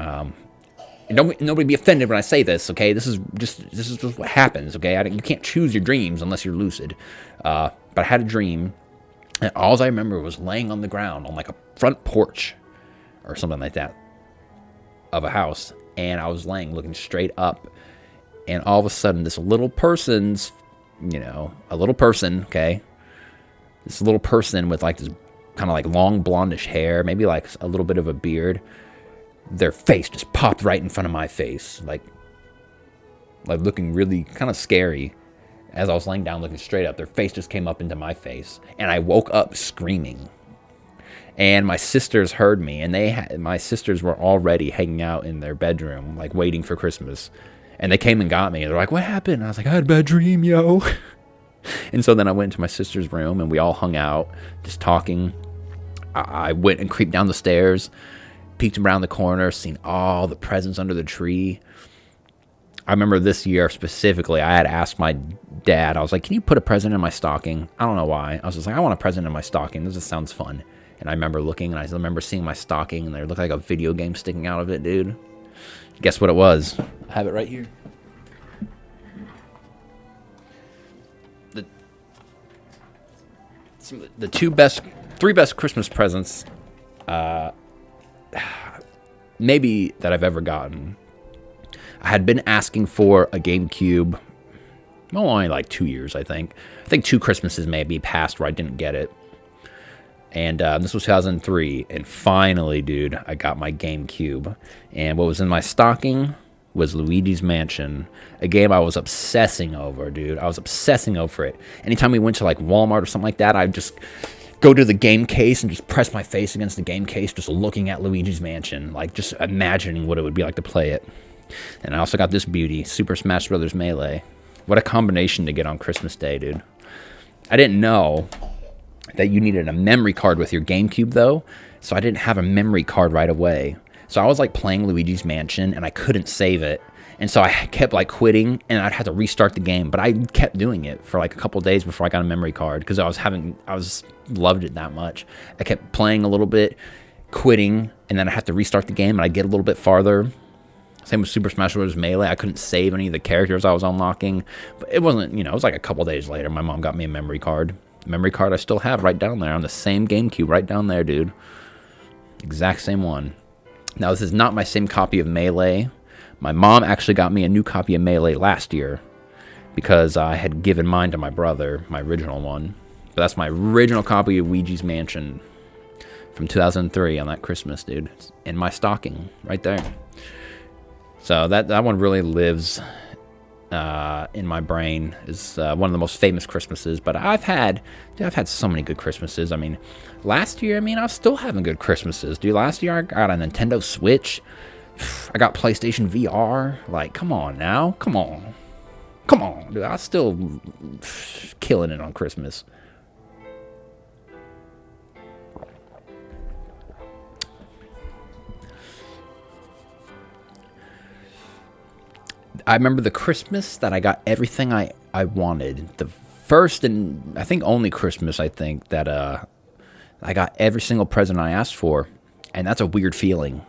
Nobody be offended when I say this, okay? This is just what happens, okay? You can't choose your dreams unless you're lucid. But I had a dream, and all I remember was laying on the ground on like a front porch or something like that of a house, and I was looking straight up, and all of a sudden this little person's, a little person, okay? This little person with like this kind of like long blondish hair, maybe like a little bit of a beard. Their face just popped right in front of my face, like looking really kind of scary. As I was laying down looking straight up, their face just came up into my face, and I woke up screaming. And my sisters heard me, and my sisters were already hanging out in their bedroom, like waiting for Christmas. And they came and got me. And they're like, "What happened?" And I was like, "I had a bad dream, yo." And so then I went to my sister's room, and we all hung out, just talking. I went and creeped down the stairs, peeked around the corner, seen all the presents under the tree. I remember this year specifically, I had asked my dad, I was like, "Can you put a present in my stocking?" I don't know why. I was just like, "I want a present in my stocking. This just sounds fun." And I remember looking, and I remember seeing my stocking, and there looked like a video game sticking out of it, dude. Guess what it was? I have it right here. The three best Christmas presents, maybe that I've ever gotten. I had been asking for a GameCube, well, only like 2 years, I think. I think 2 Christmases maybe passed where I didn't get it. And this was 2003, and finally, dude, I got my GameCube. And what was in my stocking was Luigi's Mansion, a game I was obsessing over, dude. I was obsessing over it. Anytime we went to like Walmart or something like that, I'd just go to the game case and just press my face against the game case, just looking at Luigi's Mansion, like just imagining what it would be like to play it. And I also got this beauty, Super Smash Bros. Melee. What a combination to get on Christmas Day, dude. I didn't know that you needed a memory card with your GameCube, though, so I didn't have a memory card right away. So I was like playing Luigi's Mansion, and I couldn't save it. And so I kept like quitting, and I'd have to restart the game. But I kept doing it for like a couple days before I got a memory card, because I loved it that much. I kept playing a little bit, quitting, and then I had to restart the game, and I'd get a little bit farther. Same with Super Smash Bros. Melee. I couldn't save any of the characters I was unlocking. But it wasn't, it was like a couple days later, my mom got me a memory card. Memory card I still have right down there on the same GameCube right down there, dude. Exact same one. Now, this is not my same copy of Melee. My mom actually got me a new copy of Melee last year because I had given mine to my brother, my original one. But that's my original copy of Luigi's Mansion from 2003 on that Christmas, dude. It's in my stocking right there. So that one really lives in my brain. Is one of the most famous Christmases. But I've had so many good Christmases. I mean, last year, I was still having good Christmases, dude. Last year I got a Nintendo Switch. I got PlayStation VR. Like, come on now, come on, dude. I was still killing it on Christmas. I remember the Christmas that I got everything I wanted. The first and I think only Christmas, I think, that I got every single present I asked for. And that's a weird feeling.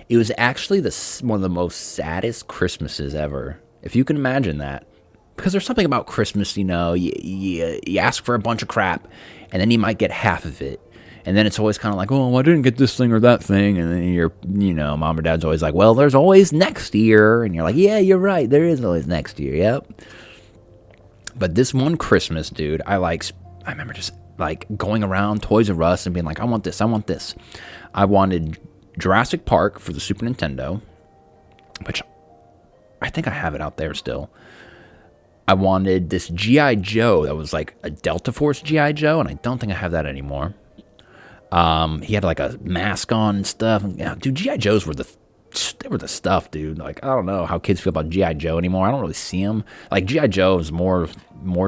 It was actually one of the most saddest Christmases ever, if you can imagine that. Because there's something about Christmas, you ask for a bunch of crap, and then you might get half of it. And then it's always kind of like, "Oh, I didn't get this thing or that thing." And then mom or dad's always like, "Well, there's always next year." And you're like, "Yeah, you're right. There is always next year." Yep. But this one Christmas, dude, I remember just like going around Toys R Us and being like, "I want this. I want this." I wanted Jurassic Park for the Super Nintendo, which I think I have it out there still. I wanted this G.I. Joe that was like a Delta Force G.I. Joe, and I don't think I have that anymore. He had like a mask on and stuff. And, dude, G.I. Joes were the stuff, dude. Like, I don't know how kids feel about G.I. Joe anymore. I don't really see them. Like, G.I. Joe is more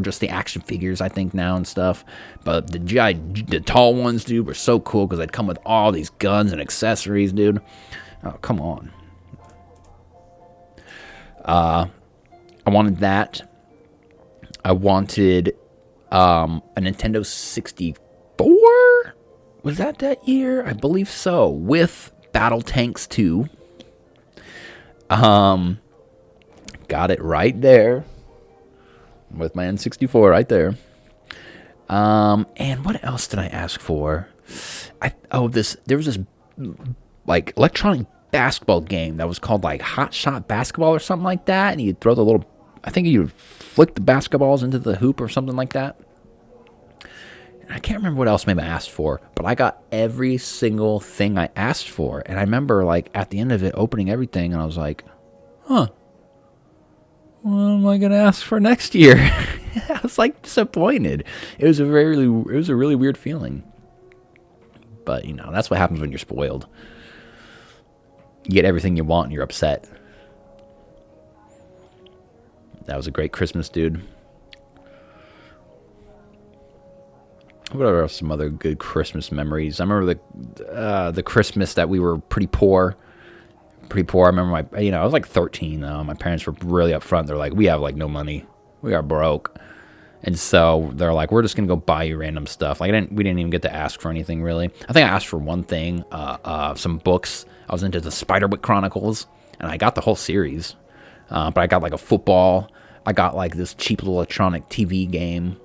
just the action figures, I think, now and stuff. But the tall ones, dude, were so cool because they'd come with all these guns and accessories, dude. Oh, come on. I wanted that. I wanted a Nintendo 64. Was that year? I believe so. With Battle Tanks 2. Got it right there. With my N64 right there. And what else did I ask for? There was this like electronic basketball game that was called like Hot Shot Basketball or something like that. And you'd throw I think you'd flick the basketballs into the hoop or something like that. I can't remember what else maybe I asked for, but I got every single thing I asked for. And I remember, like, at the end of it, opening everything, and I was like, what am I going to ask for next year? I was, like, disappointed. It was a really weird feeling. But, that's what happens when you're spoiled. You get everything you want and you're upset. That was a great Christmas, dude. What are some other good Christmas memories? I remember the Christmas that we were pretty poor. I remember I was like 13 though. My parents were really upfront. They're like, we have like no money. We are broke. And so they're like, we're just going to go buy you random stuff. Like we didn't even get to ask for anything really. I think I asked for one thing, some books. I was into the Spiderwick Chronicles and I got the whole series. But I got like a football. I got like this cheap little electronic TV game.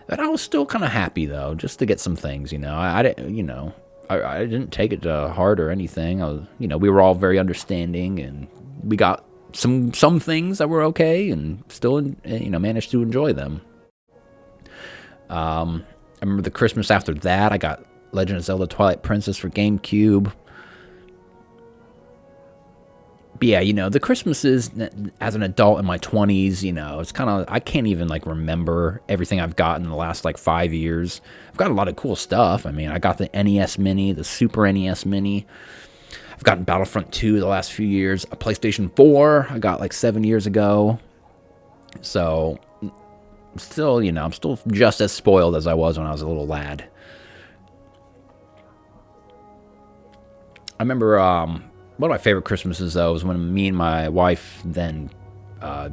But I was still kind of happy though, just to get some things, I didn't, I didn't take it to heart or anything. I was, we were all very understanding, and we got some things that were okay, and still, managed to enjoy them. I remember the Christmas after that, I got Legend of Zelda: Twilight Princess for GameCube. But yeah, the Christmases as an adult in my 20s, it's kind of, I can't even like remember everything I've gotten in the last like 5 years. I've got a lot of cool stuff. I mean, I got the NES Mini, the Super NES Mini. I've gotten Battlefront 2 the last few years. A PlayStation 4 I got like 7 years ago. So, still, I'm still just as spoiled as I was when I was a little lad. I remember, one of my favorite Christmases, though, was when me and my wife, then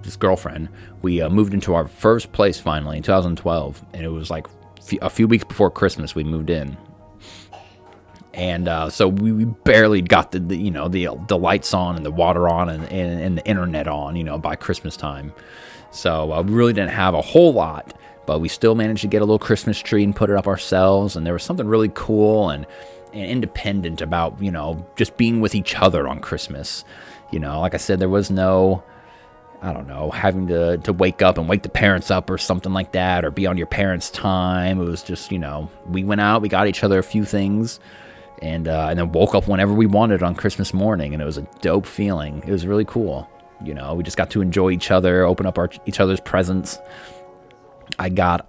this girlfriend, we moved into our first place finally in 2012. And it was like a few weeks before Christmas we moved in. And so we barely got the lights on and the water on and the internet on, by Christmas time. So we really didn't have a whole lot, but we still managed to get a little Christmas tree and put it up ourselves. And there was something really cool and independent about, just being with each other on Christmas. Like I said, there was no, I don't know, having to wake up and wake the parents up or something like that, or be on your parents' time. It was just, we went out, we got each other a few things, and then woke up whenever we wanted on Christmas morning, and it was a dope feeling. It was really cool. We just got to enjoy each other, open up each other's presents. I got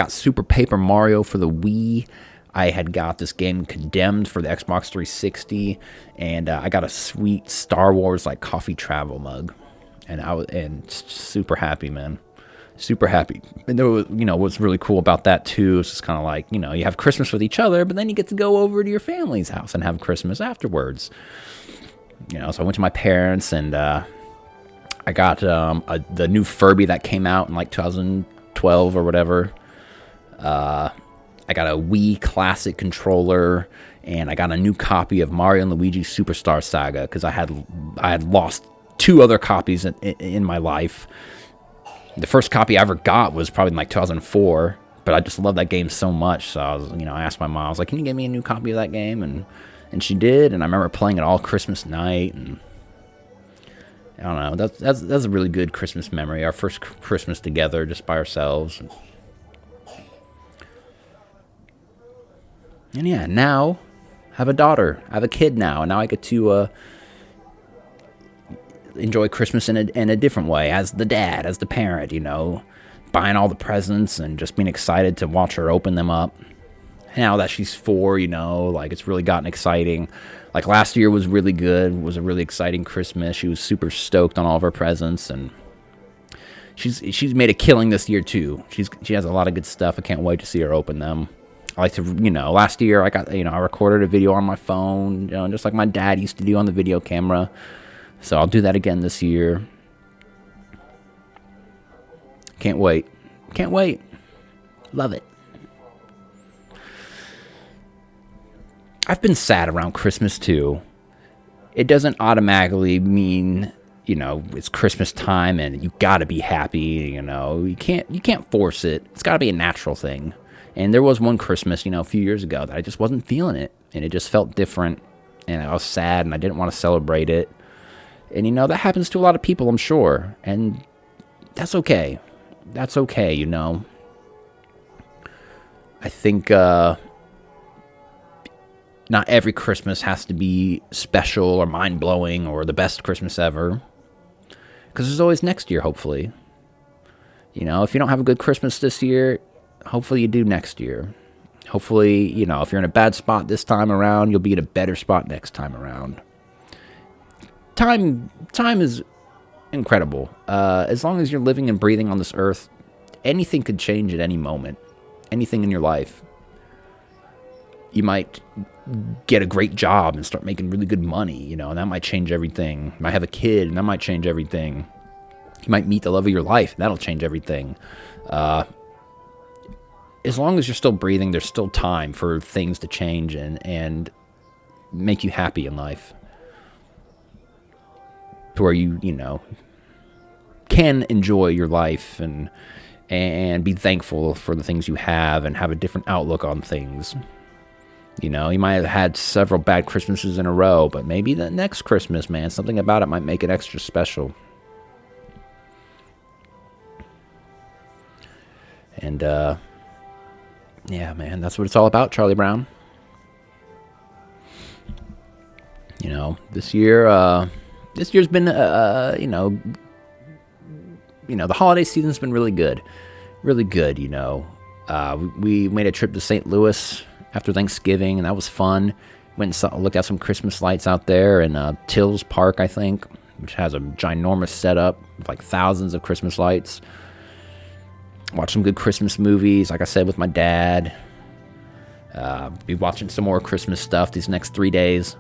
Super Paper Mario for the Wii. I had got this game Condemned for the Xbox 360, and I got a sweet Star Wars like coffee travel mug, and I was super happy, man, super happy. And there was, what's really cool about that too is just kind of like, you have Christmas with each other, but then you get to go over to your family's house and have Christmas afterwards. So I went to my parents, and I got the new Furby that came out in like 2012 or whatever. I got a Wii Classic controller, and I got a new copy of Mario and Luigi Superstar Saga because I had lost 2 other copies in my life. The first copy I ever got was probably in like 2004, but I just love that game so much. So I was, I asked my mom, I was like, "Can you get me a new copy of that game?" And she did, and I remember playing it all Christmas night, and I don't know, that's a really good Christmas memory. Our first Christmas together, just by ourselves. And yeah, now I have a daughter. I have a kid now, and now I get to enjoy Christmas in a different way, as the dad, as the parent, buying all the presents and just being excited to watch her open them up. Now that she's 4, like it's really gotten exciting. Like last year was really good. It was a really exciting Christmas. She was super stoked on all of her presents, and she's made a killing this year too. She has a lot of good stuff. I can't wait to see her open them. I like to, last year I got, I recorded a video on my phone, just like my dad used to do on the video camera. So I'll do that again this year. Can't wait. Can't wait. Love it. I've been sad around Christmas too. It doesn't automatically mean, it's Christmas time and you gotta be happy, you can't force it. It's gotta be a natural thing. And there was one Christmas, a few years ago that I just wasn't feeling it. And it just felt different. And I was sad and I didn't want to celebrate it. And, that happens to a lot of people, I'm sure. And that's okay. That's okay, I think not every Christmas has to be special or mind-blowing or the best Christmas ever. Because there's always next year, hopefully. If you don't have a good Christmas this year, hopefully you do next year. Hopefully, if you're in a bad spot this time around, you'll be in a better spot next time around. Time is incredible. As long as you're living and breathing on this earth, anything could change at any moment. Anything in your life. You might get a great job and start making really good money, and that might change everything. You might have a kid, and that might change everything. You might meet the love of your life, and that'll change everything. As long as you're still breathing, there's still time for things to change and make you happy in life. To where you can enjoy your life and be thankful for the things you have and have a different outlook on things. You might have had several bad Christmases in a row, but maybe the next Christmas, man, something about it might make it extra special. And, yeah, man, that's what it's all about, Charlie Brown. This year's been, the holiday season's been really good. Really good, We made a trip to St. Louis after Thanksgiving, and that was fun. Went and looked at some Christmas lights out there in Tills Park, I think, which has a ginormous setup with like thousands of Christmas lights. Watched some good Christmas movies, like I said, with my dad. Be watching some more Christmas stuff these next 3 days.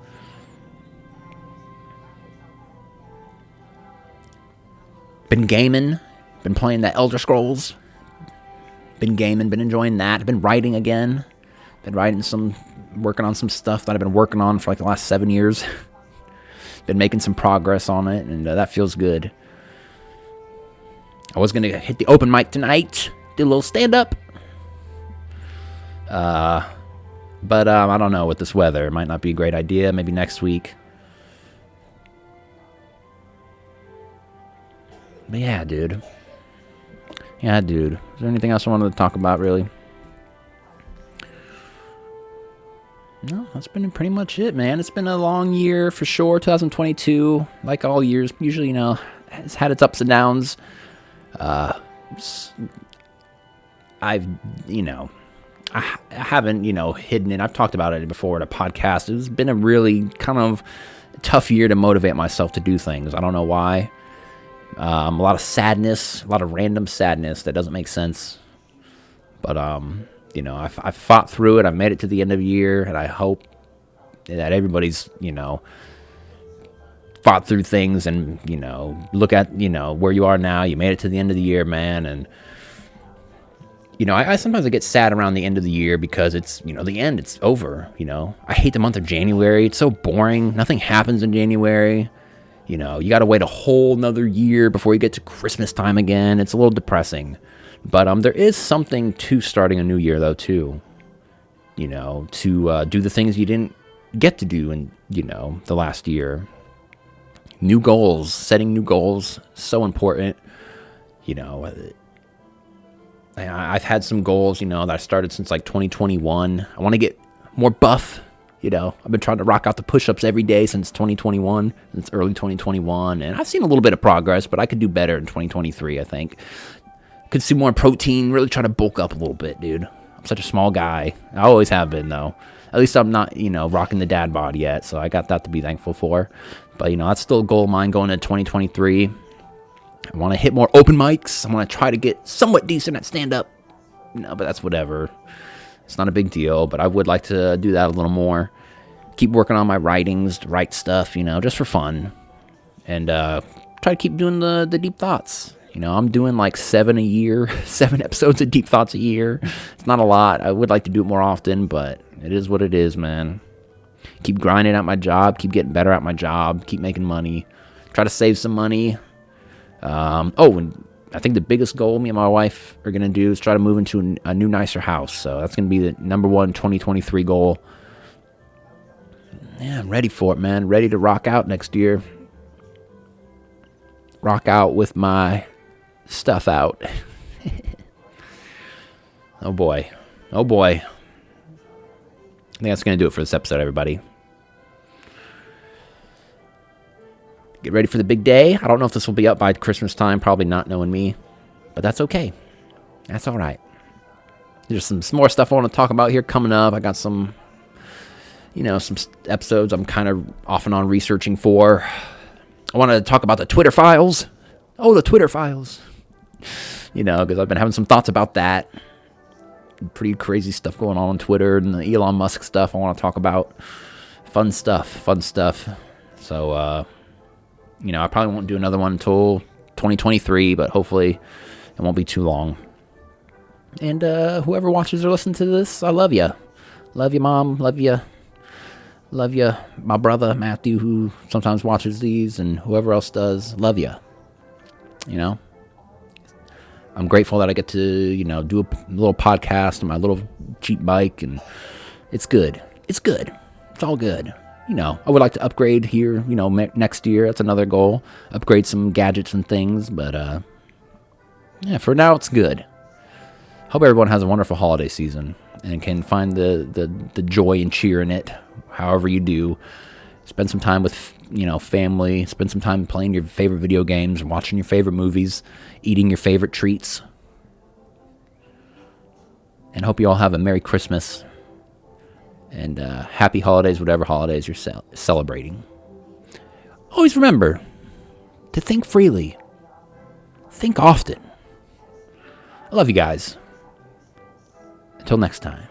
Been gaming. Been playing the Elder Scrolls. Been gaming. Been enjoying that. Been writing again. Been working on some stuff that I've been working on for like the last 7 years. Been making some progress on it, and that feels good. I was going to hit the open mic tonight, do a little stand-up. But I don't know with this weather. It might not be a great idea. Maybe next week. But yeah, dude. Is there anything else I wanted to talk about, really? No, that's been pretty much it, man. It's been a long year for sure. 2022, like all years, usually, has had its ups and downs. I haven't, hidden it. I've talked about it before in a podcast. It's been a really kind of tough year to motivate myself to do things. I don't know why. A lot of sadness, a lot of random sadness that doesn't make sense. But, I've fought through it. I've made it to the end of the year, and I hope that everybody's, fought through things and, look at, where you are now. You made it to the end of the year, man. And, I sometimes get sad around the end of the year because it's, the end, it's over, I hate the month of January. It's so boring. Nothing happens in January. You got to wait a whole nother year before you get to Christmas time again. It's a little depressing. But there is something to starting a new year, though, too. To do the things you didn't get to do in, the last year. New goals, setting new goals, so important. I've had some goals, that I started since like 2021. I want to get more buff. I've been trying to rock out the push-ups every day since 2021, since early 2021, and I've seen a little bit of progress, but I could do better in 2023, I think. Could see more protein, really try to bulk up a little bit, dude. I'm such a small guy. I always have been, though. At least I'm not, rocking the dad bod yet, so I got that to be thankful for. But, that's still a goal of mine going into 2023. I want to hit more open mics. I want to try to get somewhat decent at stand-up. But that's whatever. It's not a big deal, but I would like to do that a little more. Keep working on my writings, to write stuff, just for fun. And try to keep doing the deep thoughts. I'm doing like 7 a year, 7 episodes of Deep Thoughts a year. It's not a lot. I would like to do it more often, but it is what it is, man. Keep grinding at my job, keep getting better at my job, keep making money. Try to save some money. And I think the biggest goal me and my wife are going to do is try to move into a new, nicer house. So that's going to be the number one 2023 goal. Yeah, I'm ready for it, man. Ready to rock out next year. Rock out with my stuff out. Oh, boy. I think that's going to do it for this episode, everybody. Get ready for the big day. I don't know if this will be up by Christmas time. Probably not, knowing me. But that's okay. That's all right. There's some more stuff I want to talk about here coming up. I got some, some episodes I'm kind of off and on researching for. I want to talk about the Twitter files. Oh, the Twitter files. Because I've been having some thoughts about that. Pretty crazy stuff going on Twitter and the Elon Musk stuff I want to talk about. Fun stuff. So, I probably won't do another one until 2023, but hopefully it won't be too long. And whoever watches or listens to this, I love you. Love you, Mom. Love you. Love you, my brother, Matthew, who sometimes watches these, and whoever else does. Love you. I'm grateful that I get to, do a little podcast on my little cheap bike, and it's good. It's all good. I would like to upgrade here, next year. That's another goal. Upgrade some gadgets and things, but, for now, it's good. Hope everyone has a wonderful holiday season and can find the joy and cheer in it, however you do. Spend some time with, family. Spend some time playing your favorite video games, watching your favorite movies, eating your favorite treats. And hope you all have a Merry Christmas and happy holidays, whatever holidays you're celebrating. Always remember to think freely. Think often. I love you guys. Until next time.